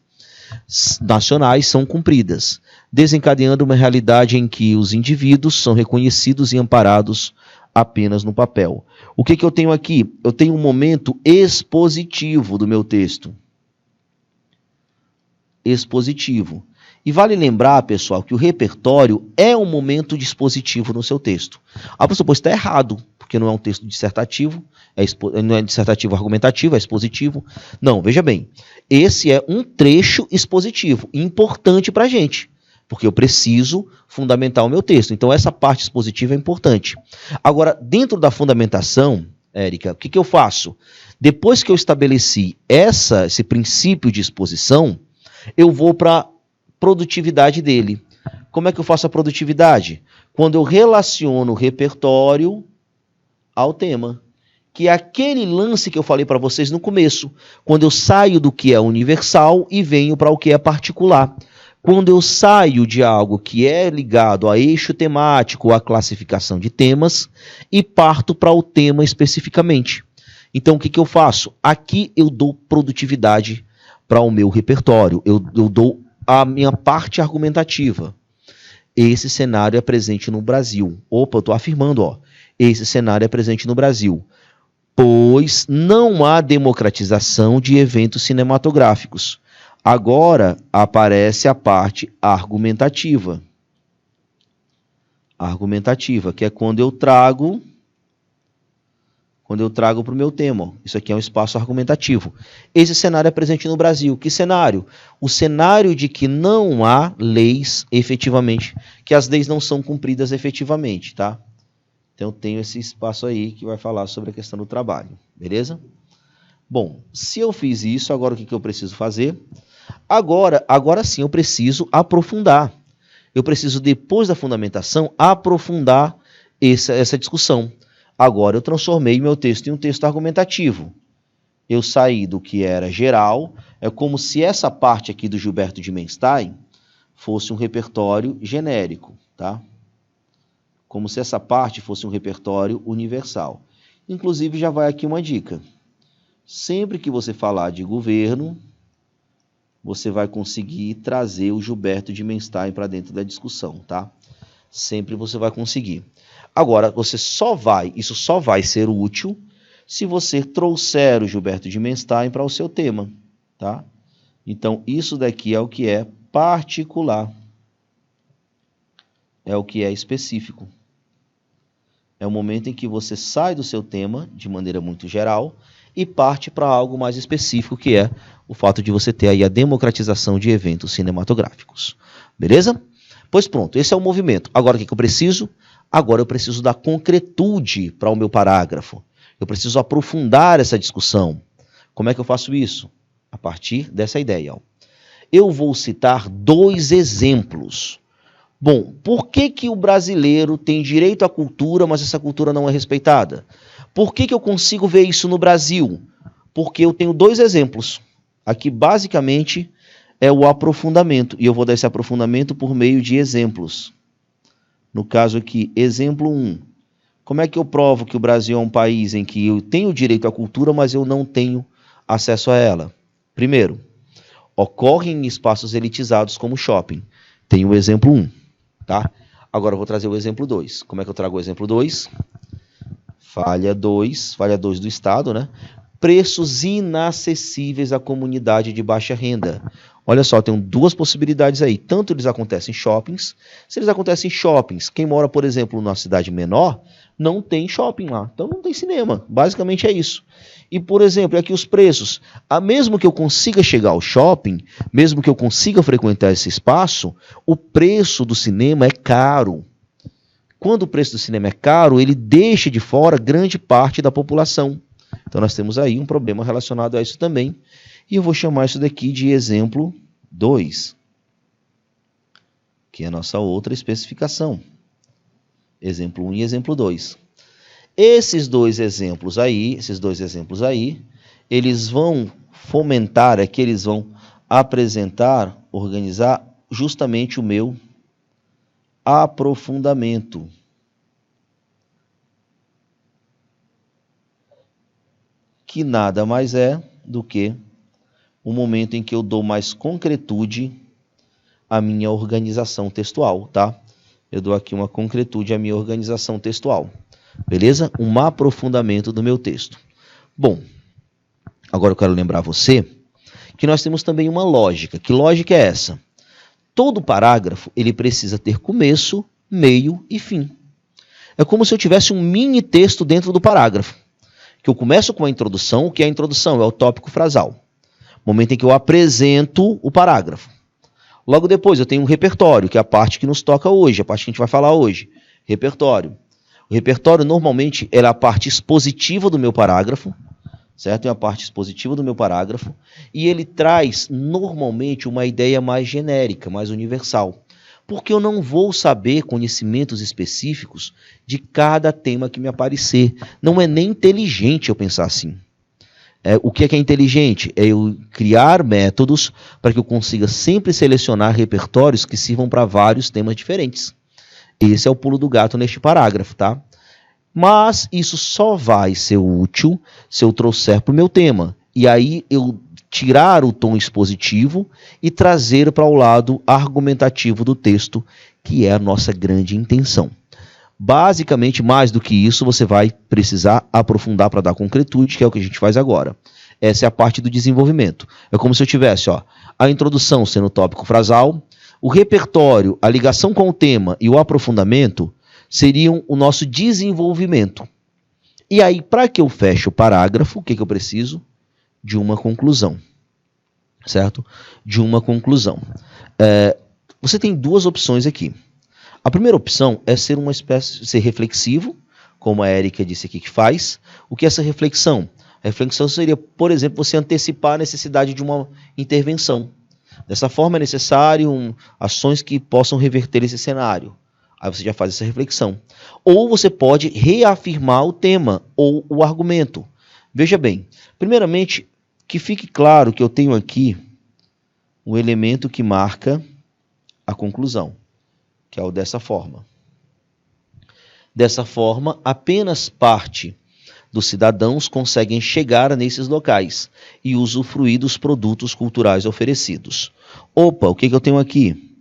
nacionais são cumpridas, desencadeando uma realidade em que os indivíduos são reconhecidos e amparados apenas no papel. O que eu tenho aqui? Eu tenho um momento expositivo do meu texto. Expositivo. E vale lembrar, pessoal, que o repertório é um momento dispositivo no seu texto. Ah, professor, pois está errado, porque não é um texto dissertativo, não é dissertativo argumentativo, é expositivo. Não, veja bem, esse é um trecho expositivo, importante para a gente, porque eu preciso fundamentar o meu texto. Então, essa parte expositiva é importante. Agora, dentro da fundamentação, Érica, o que eu faço? Depois que eu estabeleci esse princípio de exposição, eu vou para produtividade dele. Como é que eu faço a produtividade? Quando eu relaciono o repertório ao tema, que é aquele lance que eu falei para vocês no começo, quando eu saio do que é universal e venho para o que é particular. Quando eu saio de algo que é ligado a eixo temático, a classificação de temas, e parto para o tema especificamente. Então, o que eu faço? Aqui eu dou produtividade para o meu repertório, eu dou a minha parte argumentativa. Esse cenário é presente no Brasil. Opa, eu estou afirmando, ó. Esse cenário é presente no Brasil. Pois não há democratização de eventos cinematográficos. Agora aparece a parte argumentativa. Argumentativa, que é quando eu trago para o meu tema. Isso aqui é um espaço argumentativo. Esse cenário é presente no Brasil. Que cenário? O cenário de que não há leis efetivamente, que as leis não são cumpridas efetivamente, tá? Então eu tenho esse espaço aí que vai falar sobre a questão do trabalho, beleza? Bom, se eu fiz isso, agora o que eu preciso fazer? Agora sim eu preciso aprofundar. Eu preciso, depois da fundamentação, aprofundar essa discussão. Agora eu transformei meu texto em um texto argumentativo. Eu saí do que era geral, é como se essa parte aqui do Gilberto Dimenstein fosse um repertório genérico, tá? Como se essa parte fosse um repertório universal. Inclusive, já vai aqui uma dica. Sempre que você falar de governo, você vai conseguir trazer o Gilberto de Menstein para dentro da discussão, tá? Sempre você vai conseguir. Agora, isso só vai ser útil se você trouxer o Gilberto de Menstein para o seu tema, tá? Então, isso daqui é o que é particular. É o que é específico. É o momento em que você sai do seu tema, de maneira muito geral, e parte para algo mais específico, que é o fato de você ter aí a democratização de eventos cinematográficos. Beleza? Pois pronto, esse é o movimento. Agora o que eu preciso? Agora eu preciso da concretude para o meu parágrafo. Eu preciso aprofundar essa discussão. Como é que eu faço isso? A partir dessa ideia. Eu vou citar 2 exemplos. Bom, por que o brasileiro tem direito à cultura, mas essa cultura não é respeitada? Por que eu consigo ver isso no Brasil? Porque eu tenho 2 exemplos. Aqui, basicamente, é o aprofundamento. E eu vou dar esse aprofundamento por meio de exemplos. No caso aqui, exemplo 1. Como é que eu provo que o Brasil é um país em que eu tenho direito à cultura, mas eu não tenho acesso a ela? Primeiro, ocorre em espaços elitizados como shopping. Tem o exemplo 1. Tá? Agora eu vou trazer o exemplo 2. Como é que eu trago o exemplo 2? Falha 2 do Estado, né? Preços inacessíveis à comunidade de baixa renda. Olha só, tem 2 possibilidades aí. Tanto eles acontecem em shoppings. Se eles acontecem em shoppings, quem mora, por exemplo, numa cidade menor, não tem shopping lá. Então não tem cinema. Basicamente é isso. E, por exemplo, aqui os preços. Mesmo que eu consiga chegar ao shopping, mesmo que eu consiga frequentar esse espaço, o preço do cinema é caro. Quando o preço do cinema é caro, ele deixa de fora grande parte da população. Então nós temos aí um problema relacionado a isso também. E eu vou chamar isso daqui de exemplo 2, que é a nossa outra especificação. Exemplo 1 e exemplo 2. Esses dois exemplos aí, eles vão fomentar, eles vão apresentar, organizar justamente o meu aprofundamento. Que nada mais é do que o momento em que eu dou mais concretude à minha organização textual, tá? Eu dou aqui uma concretude à minha organização textual. Beleza? Um aprofundamento do meu texto. Bom, agora eu quero lembrar você que nós temos também uma lógica. Que lógica é essa? Todo parágrafo ele precisa ter começo, meio e fim. É como se eu tivesse um mini texto dentro do parágrafo. Que eu começo com a introdução. O que é a introdução? É o tópico frasal. Momento em que eu apresento o parágrafo. Logo depois eu tenho um repertório, que é a parte que nos toca hoje, a parte que a gente vai falar hoje. Repertório. O repertório, normalmente, é a parte expositiva do meu parágrafo, certo? É a parte expositiva do meu parágrafo, e ele traz, normalmente, uma ideia mais genérica, mais universal, porque eu não vou saber conhecimentos específicos de cada tema que me aparecer. Não é nem inteligente eu pensar assim. O que é inteligente? É eu criar métodos para que eu consiga sempre selecionar repertórios que sirvam para vários temas diferentes. Esse é o pulo do gato neste parágrafo, tá? Mas isso só vai ser útil se eu trouxer para o meu tema. E aí eu tirar o tom expositivo e trazer para o lado argumentativo do texto, que é a nossa grande intenção. Basicamente, mais do que isso, você vai precisar aprofundar para dar concretude, que é o que a gente faz agora. Essa é a parte do desenvolvimento. É como se eu tivesse a introdução sendo o tópico frasal, o repertório, a ligação com o tema e o aprofundamento seriam o nosso desenvolvimento. E aí, para que eu feche o parágrafo, o que eu preciso? De uma conclusão. Certo? De uma conclusão. Você tem 2 opções aqui. A primeira opção é ser ser reflexivo, como a Érica disse aqui que faz. O que é essa reflexão? A reflexão seria, por exemplo, você antecipar a necessidade de uma intervenção. Dessa forma é necessário ações que possam reverter esse cenário. Aí você já faz essa reflexão. Ou você pode reafirmar o tema ou o argumento. Veja bem, primeiramente, que fique claro que eu tenho aqui um elemento que marca a conclusão, que é o dessa forma. Dessa forma, apenas parte dos cidadãos conseguem chegar nesses locais e usufruir dos produtos culturais oferecidos. Opa, o que eu tenho aqui?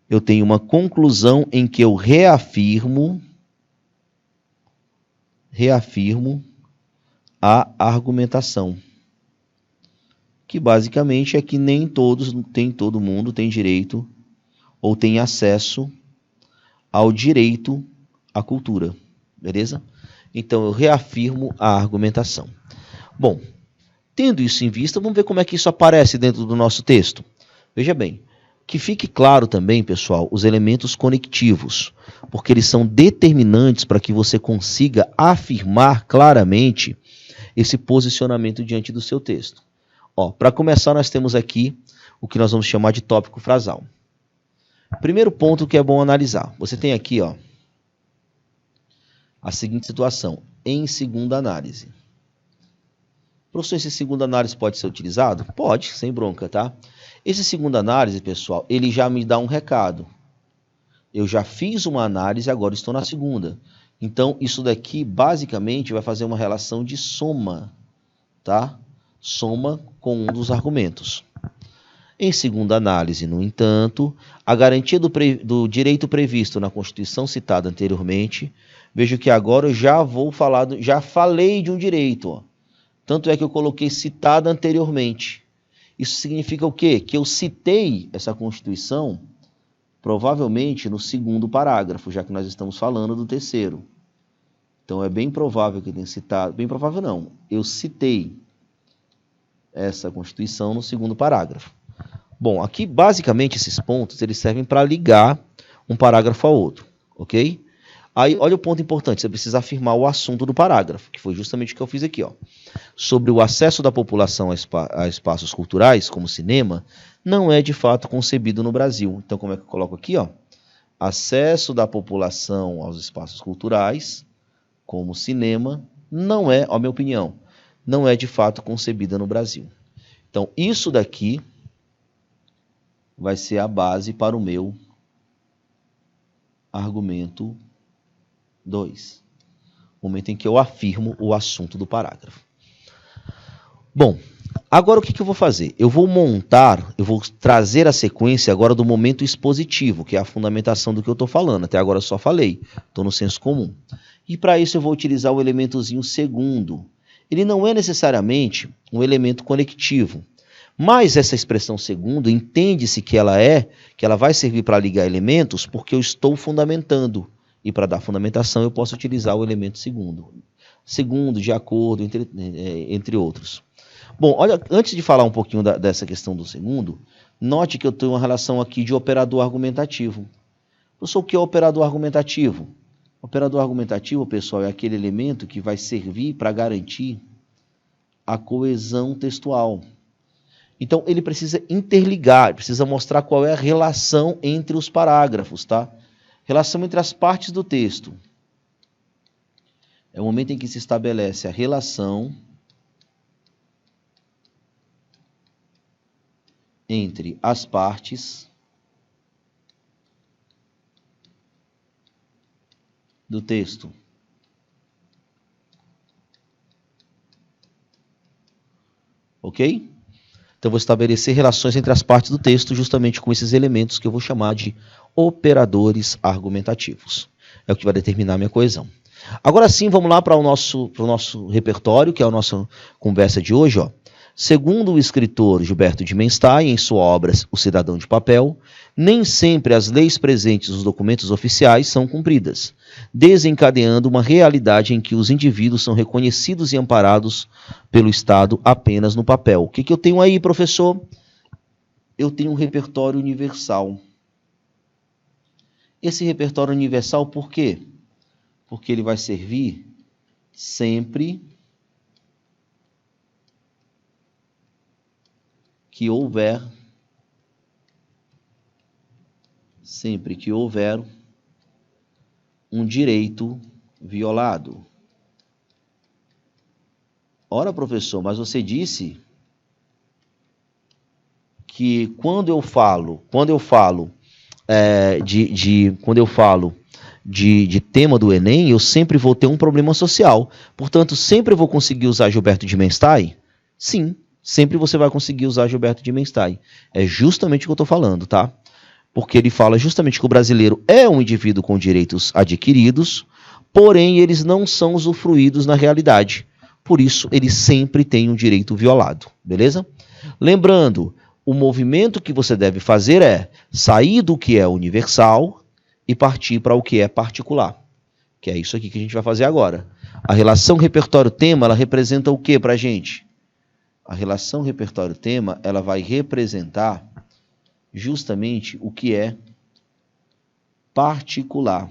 Eu tenho uma conclusão em que eu reafirmo a argumentação, que basicamente é que nem todo mundo tem direito ou tem acesso ao direito à cultura, beleza? Então eu reafirmo a argumentação. Bom, tendo isso em vista, vamos ver como é que isso aparece dentro do nosso texto. Veja bem, que fique claro também, pessoal, os elementos conectivos, porque eles são determinantes para que você consiga afirmar claramente esse posicionamento diante do seu texto. Para começar, nós temos aqui o que nós vamos chamar de tópico frasal. Primeiro ponto que é bom analisar. Você tem aqui, a seguinte situação, em segunda análise. Professor, esse segunda análise pode ser utilizado? Pode, sem bronca, tá? Esse segunda análise, pessoal, ele já me dá um recado. Eu já fiz uma análise, agora estou na segunda. Então, isso daqui, basicamente, vai fazer uma relação de soma, tá? Soma com um dos argumentos. Em segunda análise, no entanto, a garantia do direito previsto na Constituição citada anteriormente, vejo que agora eu já falei de um direito, Tanto é que eu coloquei citada anteriormente. Isso significa o quê? Que eu citei essa Constituição, provavelmente no segundo parágrafo, já que nós estamos falando do terceiro. Então é bem provável que eu tenha citado, bem provável não, eu citei essa Constituição no segundo parágrafo. Bom, aqui basicamente esses pontos eles servem para ligar um parágrafo ao outro, ok? Aí, olha o ponto importante, você precisa afirmar o assunto do parágrafo, que foi justamente o que eu fiz aqui, Sobre o acesso da população a espaços culturais, como cinema, não é de fato concebido no Brasil. Então, como é que eu coloco aqui, Acesso da população aos espaços culturais, como cinema, não é, minha opinião, não é de fato concebida no Brasil. Então, isso daqui vai ser a base para o meu argumento 2. Momento em que eu afirmo o assunto do parágrafo. Bom, agora o que eu vou fazer? Eu vou trazer a sequência agora do momento expositivo, que é a fundamentação do que eu estou falando. Até agora eu só falei, estou no senso comum. E para isso eu vou utilizar o elementozinho segundo. Ele não é necessariamente um elemento conectivo, mas essa expressão segundo, entende-se que ela vai servir para ligar elementos porque eu estou fundamentando. E para dar fundamentação eu posso utilizar o elemento segundo. Segundo, de acordo, entre outros. Bom, olha, antes de falar um pouquinho dessa questão do segundo, note que eu tenho uma relação aqui de operador argumentativo. Professor, o que é operador argumentativo? Operador argumentativo, pessoal, é aquele elemento que vai servir para garantir a coesão textual. Então, ele precisa interligar, precisa mostrar qual é a relação entre os parágrafos, tá? Relação entre as partes do texto. É o momento em que se estabelece a relação entre as partes do texto. Ok? Então, eu vou estabelecer relações entre as partes do texto justamente com esses elementos que eu vou chamar de operadores argumentativos. É o que vai determinar a minha coesão. Agora sim, vamos lá para o nosso repertório, que é a nossa conversa de hoje. Segundo o escritor Gilberto de Menstein, em sua obra O Cidadão de Papel, nem sempre as leis presentes nos documentos oficiais são cumpridas, desencadeando uma realidade em que os indivíduos são reconhecidos e amparados pelo Estado apenas no papel. O que eu tenho aí, professor? Eu tenho um repertório universal. Esse repertório universal, por quê? Porque ele vai servir sempre que houver um direito violado. Ora, professor, mas você disse quando eu falo de tema do Enem, eu sempre vou ter um problema social. Portanto, sempre vou conseguir usar Gilberto de Menstein? Sim, sempre você vai conseguir usar Gilberto de Menstein. É justamente o que eu estou falando, tá? Porque ele fala justamente que o brasileiro é um indivíduo com direitos adquiridos, porém eles não são usufruídos na realidade. Por isso, ele sempre tem um direito violado, beleza? Lembrando, o movimento que você deve fazer é sair do que é universal e partir para o que é particular, que é isso aqui que a gente vai fazer agora. A relação repertório-tema, ela representa o que para a gente? A relação repertório-tema, ela vai representar justamente o que é particular.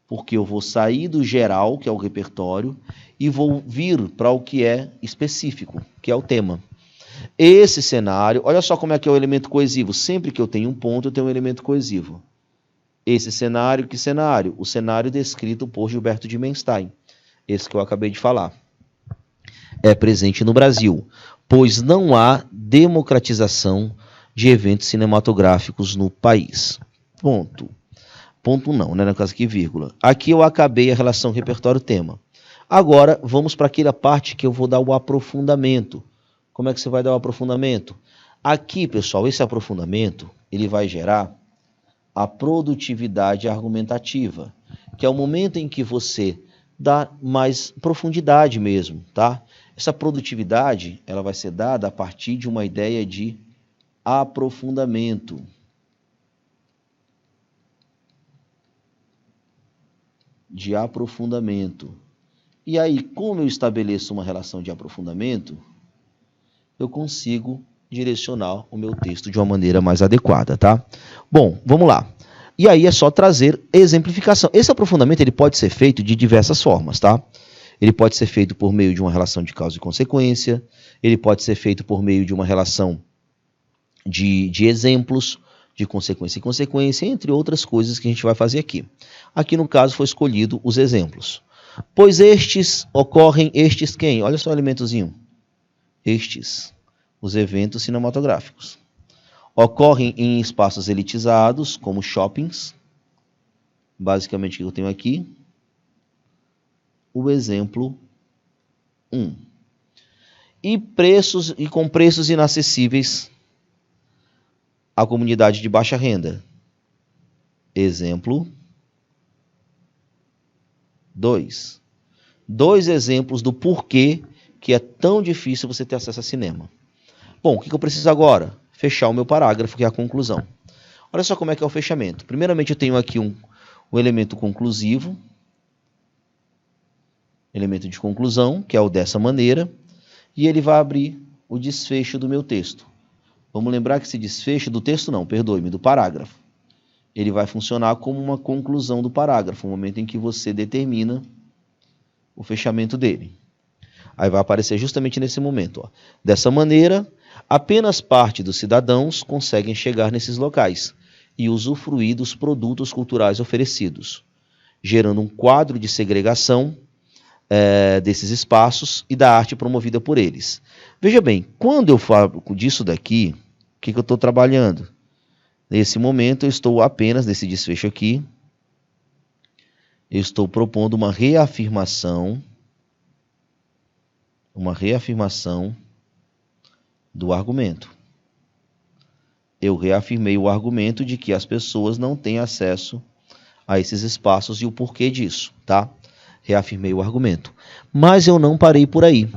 Porque eu vou sair do geral, que é o repertório, e vou vir para o que é específico, que é o tema. Esse cenário, olha só como é que é o elemento coesivo. Sempre que eu tenho um ponto, eu tenho um elemento coesivo. Esse cenário, que cenário? O cenário descrito por Gilberto de Menstein. Esse que eu acabei de falar. É presente no Brasil, pois não há democratização de eventos cinematográficos no país. Ponto. Ponto não, né? No caso aqui, vírgula. Aqui eu acabei a relação repertório-tema. Agora, vamos para aquela parte que eu vou dar o aprofundamento. Como é que você vai dar o aprofundamento? Aqui, pessoal, esse aprofundamento, ele vai gerar a produtividade argumentativa, que é o momento em que você dá mais profundidade mesmo, tá? Essa produtividade, ela vai ser dada a partir de uma ideia de aprofundamento. De aprofundamento. E aí, como eu estabeleço uma relação de aprofundamento, eu consigo direcionar o meu texto de uma maneira mais adequada, tá? Bom, vamos lá. E aí é só trazer exemplificação. Esse aprofundamento ele pode ser feito de diversas formas, tá? Ele pode ser feito por meio de uma relação de causa e consequência, ele pode ser feito por meio de uma relação de exemplos, de consequência e consequência, entre outras coisas que a gente vai fazer aqui. Aqui, no caso, foi escolhido os exemplos. Pois estes ocorrem, estes quem? Olha só o elementozinho. Estes, os eventos cinematográficos. Ocorrem em espaços elitizados, como shoppings. Basicamente, o que eu tenho aqui? O exemplo 1. E com preços inacessíveis à comunidade de baixa renda. Exemplo 2. 2 exemplos do porquê que é tão difícil você ter acesso a cinema. Bom, o que eu preciso agora? Fechar o meu parágrafo, que é a conclusão. Olha só como é que é o fechamento. Primeiramente, eu tenho aqui um elemento conclusivo, elemento de conclusão, que é o dessa maneira, e ele vai abrir o desfecho do meu texto. Vamos lembrar que esse desfecho do texto não, perdoe-me, do parágrafo. Ele vai funcionar como uma conclusão do parágrafo, o momento em que você determina o fechamento dele. Aí vai aparecer justamente nesse momento. Ó. Dessa maneira, apenas parte dos cidadãos conseguem chegar nesses locais e usufruir dos produtos culturais oferecidos, gerando um quadro de segregação desses espaços e da arte promovida por eles. Veja bem, quando eu falo disso daqui, o que eu estou trabalhando? Nesse momento, eu estou apenas, nesse desfecho aqui, eu estou propondo uma reafirmação do argumento. Eu reafirmei o argumento de que as pessoas não têm acesso a esses espaços e o porquê disso, tá? Reafirmei o argumento. Mas eu não parei por aí.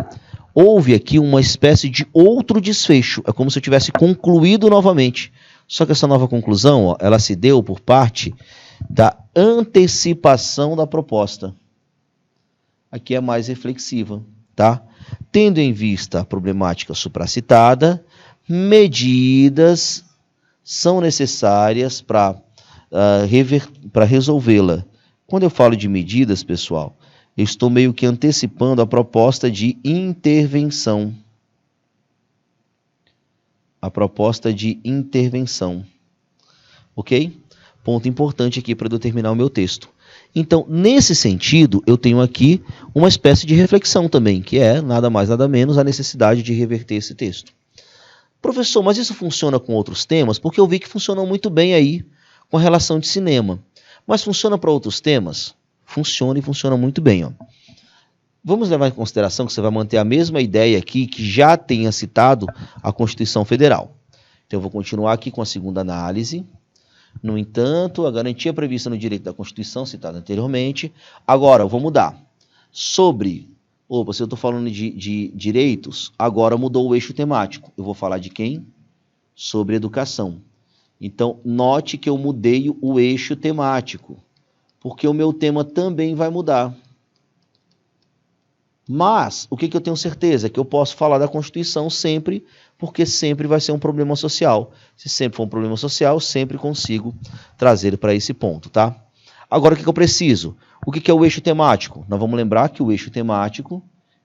Houve aqui uma espécie de outro desfecho. É como se eu tivesse concluído novamente. Só que essa nova conclusão, ó, ela se deu por parte da antecipação da proposta. Aqui é mais reflexiva, tá? Tendo em vista a problemática supracitada, medidas são necessárias para resolvê-la. Quando eu falo de medidas, pessoal, eu estou meio que antecipando a proposta de intervenção. A proposta de intervenção. Ok? Ponto importante aqui para eu terminar o meu texto. Então, nesse sentido, eu tenho aqui uma espécie de reflexão também, que é, nada mais, nada menos, a necessidade de reverter esse texto. Professor, mas isso funciona com outros temas? Porque eu vi que funcionou muito bem aí com a relação de cinema. Mas funciona para outros temas? Funciona e funciona muito bem. Ó. Vamos levar em consideração que você vai manter a mesma ideia aqui que já tenha citado a Constituição Federal. Então eu vou continuar aqui com a segunda análise. No entanto, a garantia prevista no direito da Constituição, citada anteriormente. Agora, eu vou mudar. Se eu estou falando de direitos, agora mudou o eixo temático. Eu vou falar de quem? Sobre educação. Então, note que eu mudei o eixo temático, porque o meu tema também vai mudar. Mas, o que eu tenho certeza? Que eu posso falar da Constituição sempre, porque sempre vai ser um problema social. Se sempre for um problema social, eu sempre consigo trazer para esse ponto, tá? Agora, o que eu preciso? O que é o eixo temático? Nós vamos lembrar que o eixo temático,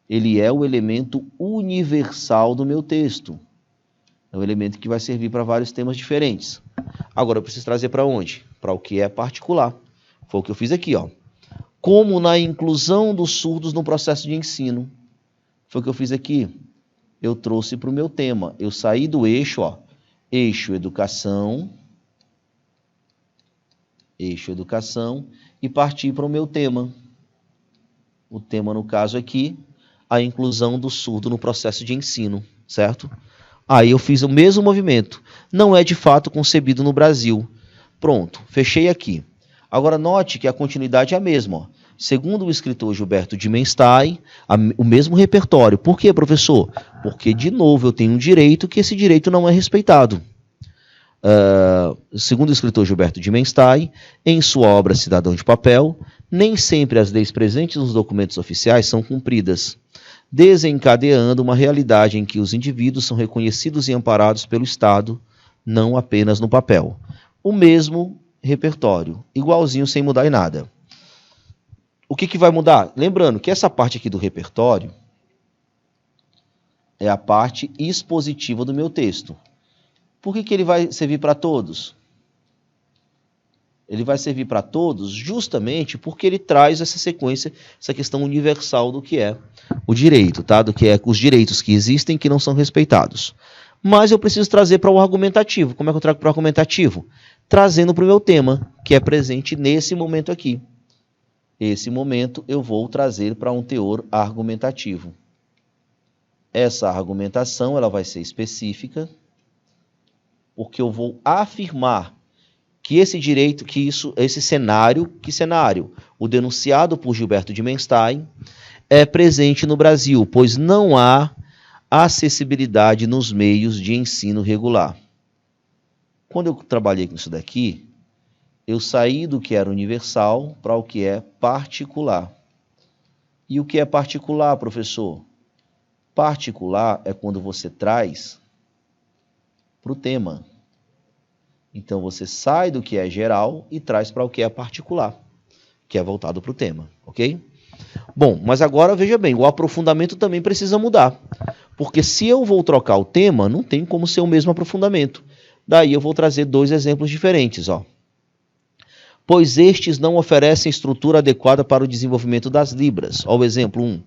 ele é o elemento universal do meu texto. É um elemento que vai servir para vários temas diferentes. Agora, eu preciso trazer para onde? Para o que é particular. Foi o que eu fiz aqui, ó. Como na inclusão dos surdos no processo de ensino. Foi o que eu fiz aqui. Eu trouxe para o meu tema. Eu saí do eixo, ó, eixo educação, e parti para o meu tema. O tema, no caso aqui, a inclusão do surdo no processo de ensino, certo? Aí eu fiz o mesmo movimento. Não é de fato concebido no Brasil. Pronto, fechei aqui. Agora note que a continuidade é a mesma. Ó. Segundo o escritor Gilberto Dimenstein, o mesmo repertório. Por quê, professor? Porque, de novo, eu tenho um direito que esse direito não é respeitado. Segundo o escritor Gilberto Dimenstein, em sua obra Cidadão de Papel, nem sempre as leis presentes nos documentos oficiais são cumpridas, desencadeando uma realidade em que os indivíduos são reconhecidos e amparados pelo Estado, não apenas no papel. O mesmo repertório, igualzinho sem mudar em nada. O que vai mudar? Lembrando que essa parte aqui do repertório é a parte expositiva do meu texto. Por que ele vai servir para todos? Ele vai servir para todos justamente porque ele traz essa sequência, essa questão universal do que é o direito, tá? Do que é os direitos que existem que não são respeitados. Mas eu preciso trazer para o argumentativo. Como é que eu trago para o argumentativo? Trazendo para o meu tema, que é presente nesse momento aqui. Esse momento eu vou trazer para um teor argumentativo. Essa argumentação ela vai ser específica, porque eu vou afirmar que esse direito, esse cenário, o denunciado por Gilberto Dimenstein, é presente no Brasil, pois não há acessibilidade nos meios de ensino regular. Quando eu trabalhei com isso daqui, eu saí do que era universal para o que é particular. E o que é particular, professor? Particular é quando você traz para o tema. Então, você sai do que é geral e traz para o que é particular, que é voltado para o tema, ok? Bom, mas agora, veja bem, o aprofundamento também precisa mudar. Porque se eu vou trocar o tema, não tem como ser o mesmo aprofundamento. Daí eu vou trazer dois exemplos diferentes, ó. Pois estes não oferecem estrutura adequada para o desenvolvimento das libras. Ó, o exemplo 1.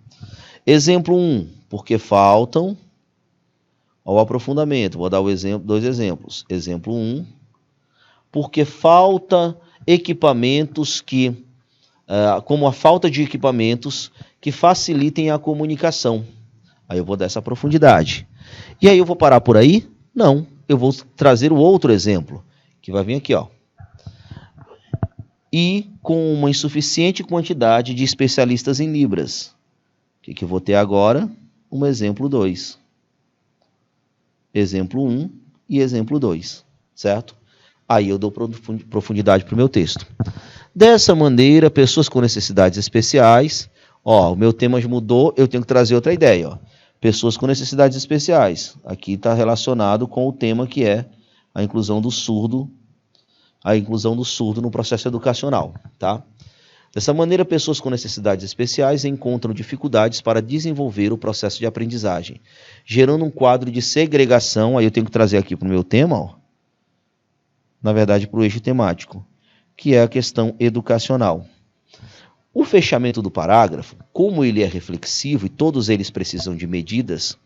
Exemplo 1, porque faltam... Ó, o aprofundamento, vou dar dois exemplos. Exemplo 1, porque falta equipamentos como a falta de equipamentos que facilitem a comunicação. Aí eu vou dar essa profundidade. E aí eu vou parar por aí? Não, eu vou trazer o outro exemplo, que vai vir aqui, ó. E com uma insuficiente quantidade de especialistas em Libras. O que eu vou ter agora? Um exemplo 2. Exemplo 1 e exemplo 2, certo? Aí eu dou profundidade para o meu texto. Dessa maneira, pessoas com necessidades especiais, ó, o meu tema mudou, eu tenho que trazer outra ideia, ó. Pessoas com necessidades especiais. Aqui está relacionado com o tema que é a inclusão do surdo no processo educacional, tá? Dessa maneira, pessoas com necessidades especiais encontram dificuldades para desenvolver o processo de aprendizagem, gerando um quadro de segregação. Aí eu tenho que trazer aqui para o meu tema, ó, na verdade para o eixo temático, que é a questão educacional. O fechamento do parágrafo, como ele é reflexivo e todos eles precisam de medidas,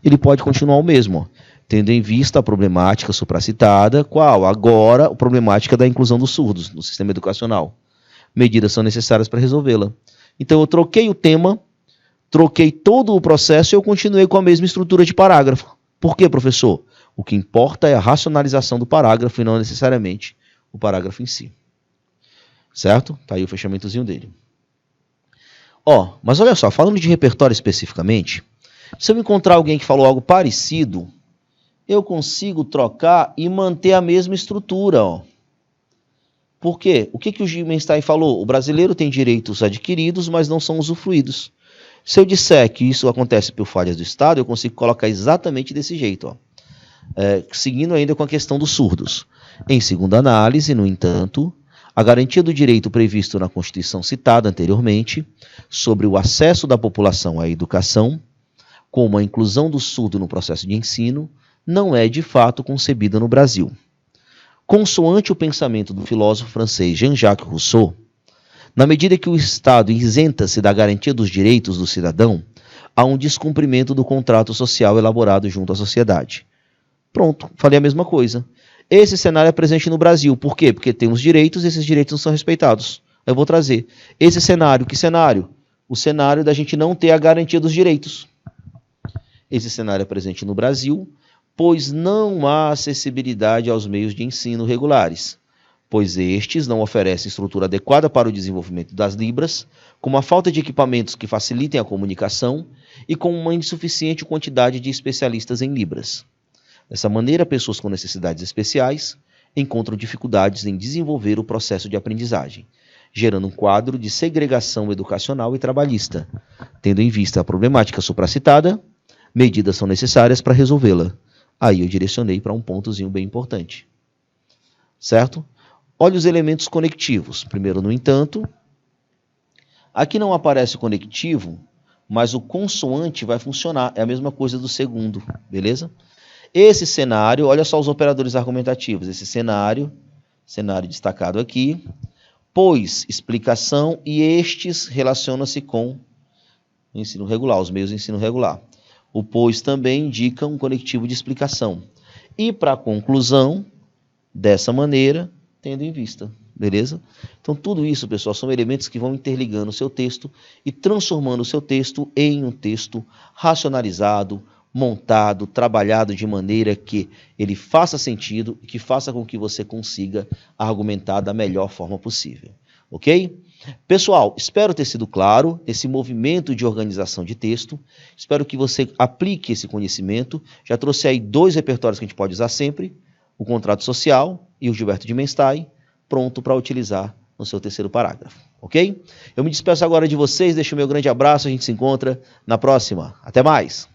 ele pode continuar o mesmo, ó. tendo em vista a problemática supracitada, qual? Agora, a problemática da inclusão dos surdos no sistema educacional. Medidas são necessárias para resolvê-la. Então, eu troquei o tema, troquei todo o processo e eu continuei com a mesma estrutura de parágrafo. Por quê, professor? O que importa é a racionalização do parágrafo e não necessariamente o parágrafo em si. Certo? Tá aí o fechamentozinho dele. Ó, mas olha só, falando de repertório especificamente, se eu encontrar alguém que falou algo parecido, eu consigo trocar e manter a mesma estrutura, ó. Por quê? O que o Gimenstein falou? O brasileiro tem direitos adquiridos, mas não são usufruídos. Se eu disser que isso acontece por falhas do Estado, eu consigo colocar exatamente desse jeito, ó. Seguindo ainda com a questão dos surdos. Em segunda análise, no entanto, a garantia do direito previsto na Constituição citada anteriormente, sobre o acesso da população à educação, como a inclusão do surdo no processo de ensino, não é de fato concebida no Brasil. Consoante o pensamento do filósofo francês Jean-Jacques Rousseau, na medida que o Estado isenta-se da garantia dos direitos do cidadão, há um descumprimento do contrato social elaborado junto à sociedade. Pronto, falei a mesma coisa. Esse cenário é presente no Brasil. Por quê? Porque temos direitos e esses direitos não são respeitados. Eu vou trazer esse cenário. Que cenário? O cenário da gente não ter a garantia dos direitos. Esse cenário é presente no Brasil, pois não há acessibilidade aos meios de ensino regulares, pois estes não oferecem estrutura adequada para o desenvolvimento das libras, com uma falta de equipamentos que facilitem a comunicação e com uma insuficiente quantidade de especialistas em libras. Dessa maneira, pessoas com necessidades especiais encontram dificuldades em desenvolver o processo de aprendizagem, gerando um quadro de segregação educacional e trabalhista. Tendo em vista a problemática supracitada, medidas são necessárias para resolvê-la. Aí eu direcionei para um pontozinho bem importante. Certo? Olha os elementos conectivos. Primeiro, no entanto, aqui não aparece o conectivo, mas o consoante vai funcionar. É a mesma coisa do segundo, beleza? Esse cenário, olha só os operadores argumentativos. Esse cenário destacado aqui, pois, explicação, e estes relacionam-se com o ensino regular, os meios de ensino regular. O pois também indica um conectivo de explicação. E para a conclusão, dessa maneira, tendo em vista. Beleza? Então, tudo isso, pessoal, são elementos que vão interligando o seu texto e transformando o seu texto em um texto racionalizado, montado, trabalhado de maneira que ele faça sentido e que faça com que você consiga argumentar da melhor forma possível. Ok? Pessoal, espero ter sido claro nesse movimento de organização de texto. Espero que você aplique esse conhecimento. Já trouxe aí 2 repertórios que a gente pode usar sempre, o contrato social e o Gilberto Gimenstein, pronto para utilizar no seu terceiro parágrafo. Ok? Eu me despeço agora de vocês, deixo o meu grande abraço, a gente se encontra na próxima. Até mais!